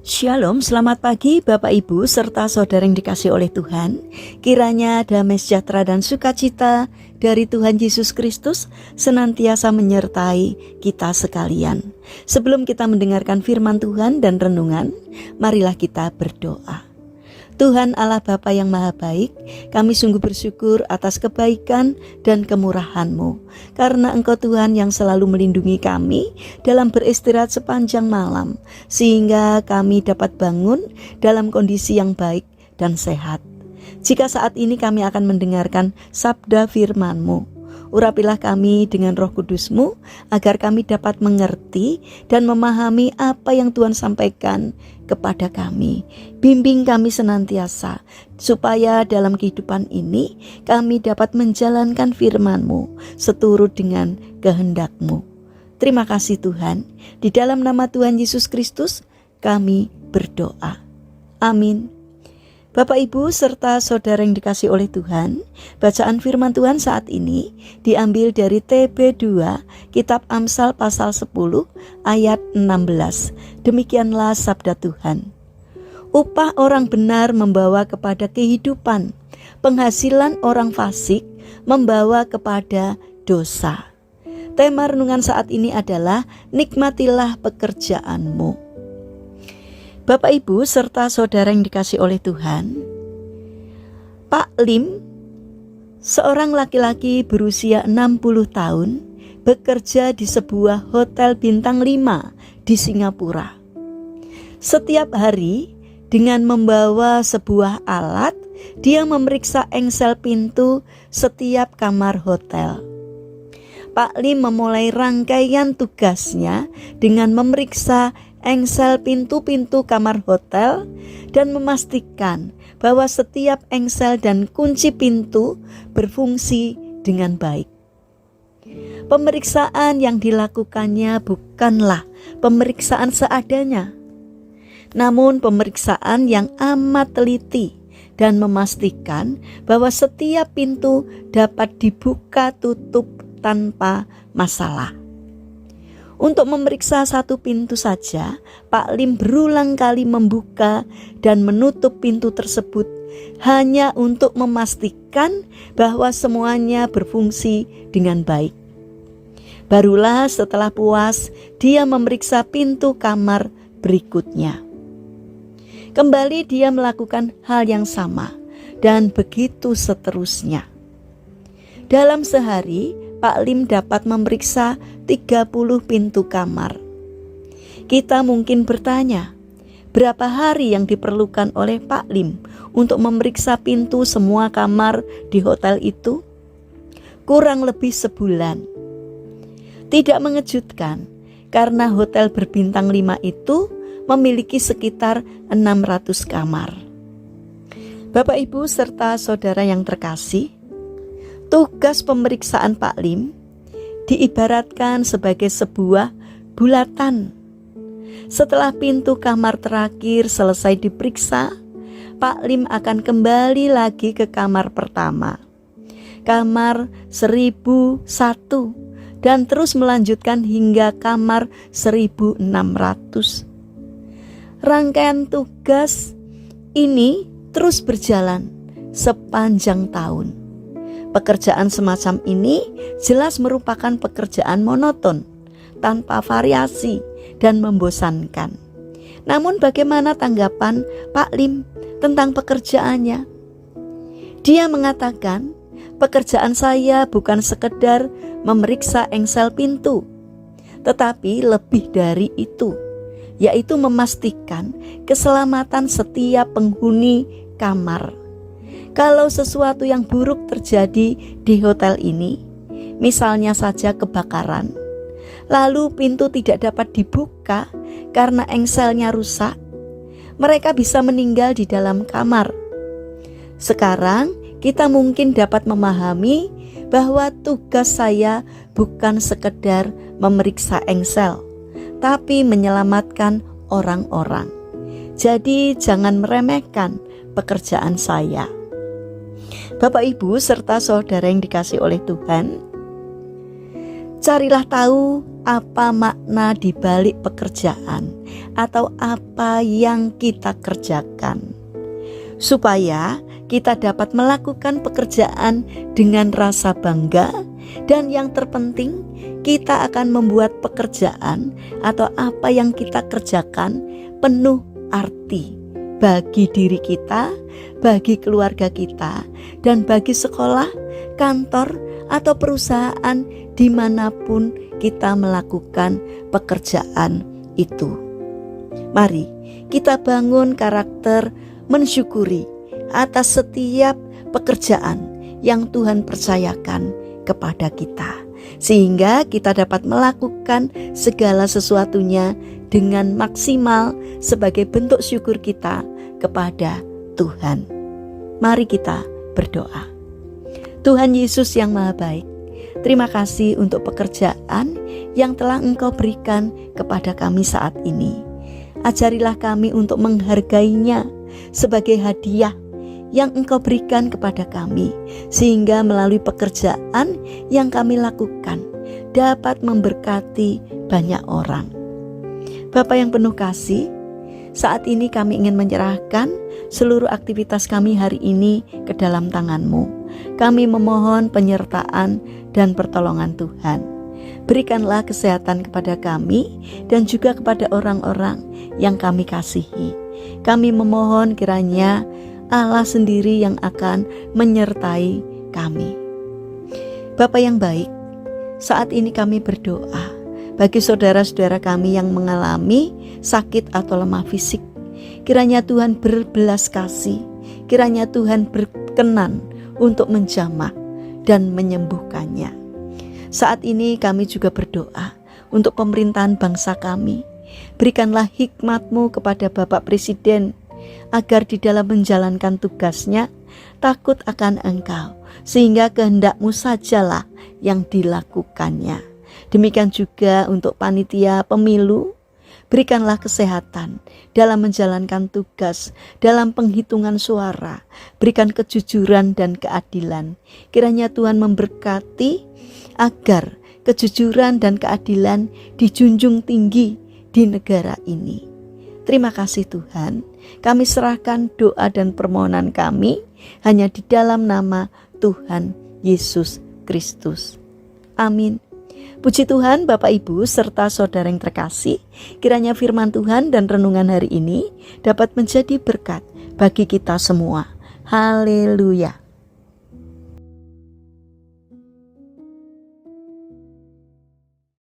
Shalom, selamat pagi Bapak Ibu serta saudara yang dikasihi oleh Tuhan. Kiranya damai sejahtera dan sukacita dari Tuhan Yesus Kristus senantiasa menyertai kita sekalian. Sebelum kita mendengarkan firman Tuhan dan renungan, marilah kita berdoa. Tuhan Allah Bapa yang Maha Baik, kami sungguh bersyukur atas kebaikan dan kemurahan-Mu, karena Engkau Tuhan yang selalu melindungi kami dalam beristirahat sepanjang malam, sehingga kami dapat bangun dalam kondisi yang baik dan sehat. Jika saat ini kami akan mendengarkan sabda firman-Mu, urapilah kami dengan Roh Kudus-Mu agar kami dapat mengerti dan memahami apa yang Tuhan sampaikan kepada kami. Bimbing kami senantiasa supaya dalam kehidupan ini kami dapat menjalankan firman-Mu seturut dengan kehendak-Mu. Terima kasih Tuhan. Di dalam nama Tuhan Yesus Kristus kami berdoa. Amin. Bapak Ibu serta saudara yang dikasihi oleh Tuhan, bacaan firman Tuhan saat ini diambil dari TB2 Kitab Amsal pasal 10 ayat 16. Demikianlah sabda Tuhan. Upah orang benar membawa kepada kehidupan, penghasilan orang fasik membawa kepada dosa. Tema renungan saat ini adalah nikmatilah pekerjaanmu. Bapak Ibu serta saudara yang dikasihi oleh Tuhan, Pak Lim, seorang laki-laki berusia 60 tahun, bekerja di sebuah hotel bintang 5 di Singapura. Setiap hari dengan membawa sebuah alat, dia memeriksa engsel pintu setiap kamar hotel. Pak Lim memulai rangkaian tugasnya dengan memeriksa engsel pintu-pintu kamar hotel dan memastikan bahwa setiap engsel dan kunci pintu berfungsi dengan baik. Pemeriksaan yang dilakukannya bukanlah pemeriksaan seadanya, namun pemeriksaan yang amat teliti dan memastikan bahwa setiap pintu dapat dibuka tutup tanpa masalah. Untuk memeriksa satu pintu saja, Pak Lim berulang kali membuka dan menutup pintu tersebut hanya untuk memastikan bahwa semuanya berfungsi dengan baik. Barulah setelah puas, dia memeriksa pintu kamar berikutnya. Kembali dia melakukan hal yang sama dan begitu seterusnya. Dalam sehari, Pak Lim dapat memeriksa 30 pintu kamar. Kita mungkin bertanya, berapa hari yang diperlukan oleh Pak Lim untuk memeriksa pintu semua kamar di hotel itu? Kurang lebih sebulan. Tidak mengejutkan, karena hotel berbintang 5 itu memiliki sekitar 600 kamar. Bapak Ibu serta saudara yang terkasih, tugas pemeriksaan Pak Lim diibaratkan sebagai sebuah bulatan. Setelah pintu kamar terakhir selesai diperiksa, Pak Lim akan kembali lagi ke kamar pertama, kamar 1001, dan terus melanjutkan hingga kamar 1600. Rangkaian tugas ini terus berjalan sepanjang tahun. Pekerjaan semacam ini jelas merupakan pekerjaan monoton, tanpa variasi dan membosankan. Namun bagaimana tanggapan Pak Lim tentang pekerjaannya? Dia mengatakan, pekerjaan saya bukan sekedar memeriksa engsel pintu, tetapi lebih dari itu, yaitu memastikan keselamatan setiap penghuni kamar. Kalau sesuatu yang buruk terjadi di hotel ini, misalnya saja kebakaran, lalu pintu tidak dapat dibuka karena engselnya rusak, mereka bisa meninggal di dalam kamar. Sekarang kita mungkin dapat memahami bahwa tugas saya bukan sekedar memeriksa engsel, tapi menyelamatkan orang-orang. Jadi jangan meremehkan pekerjaan saya. Bapak Ibu serta saudara yang dikasihi oleh Tuhan, carilah tahu apa makna di balik pekerjaan atau apa yang kita kerjakan, supaya kita dapat melakukan pekerjaan dengan rasa bangga, dan yang terpenting kita akan membuat pekerjaan atau apa yang kita kerjakan penuh arti bagi diri kita, bagi keluarga kita, dan bagi sekolah, kantor, atau perusahaan dimanapun kita melakukan pekerjaan itu. Mari kita bangun karakter mensyukuri atas setiap pekerjaan yang Tuhan percayakan kepada kita, sehingga kita dapat melakukan segala sesuatunya dengan maksimal sebagai bentuk syukur kita kepada Tuhan. Mari kita berdoa. Tuhan Yesus yang Maha Baik, terima kasih untuk pekerjaan yang telah Engkau berikan kepada kami saat ini. Ajarilah kami untuk menghargainya sebagai hadiah yang Engkau berikan kepada kami, sehingga melalui pekerjaan yang kami lakukan dapat memberkati banyak orang. Bapa yang penuh kasih, saat ini kami ingin menyerahkan seluruh aktivitas kami hari ini ke dalam tangan-Mu. Kami memohon penyertaan dan pertolongan Tuhan. Berikanlah kesehatan kepada kami dan juga kepada orang-orang yang kami kasihi. Kami memohon kiranya Allah sendiri yang akan menyertai kami. Bapa yang baik, saat ini kami berdoa bagi saudara-saudara kami yang mengalami sakit atau lemah fisik. Kiranya Tuhan berbelas kasih, kiranya Tuhan berkenan untuk menjamah dan menyembuhkannya. Saat ini kami juga berdoa untuk pemerintahan bangsa kami. Berikanlah hikmat-Mu kepada Bapak Presiden, agar di dalam menjalankan tugasnya takut akan Engkau, sehingga kehendak-Mu sajalah yang dilakukannya. Demikian juga untuk panitia pemilu, berikanlah kesehatan dalam menjalankan tugas, dalam penghitungan suara, berikan kejujuran dan keadilan. Kiranya Tuhan memberkati agar kejujuran dan keadilan dijunjung tinggi di negara ini. Terima kasih Tuhan, kami serahkan doa dan permohonan kami hanya di dalam nama Tuhan Yesus Kristus. Amin. Puji Tuhan, Bapak Ibu serta saudara yang terkasih, kiranya firman Tuhan dan renungan hari ini dapat menjadi berkat bagi kita semua. Haleluya.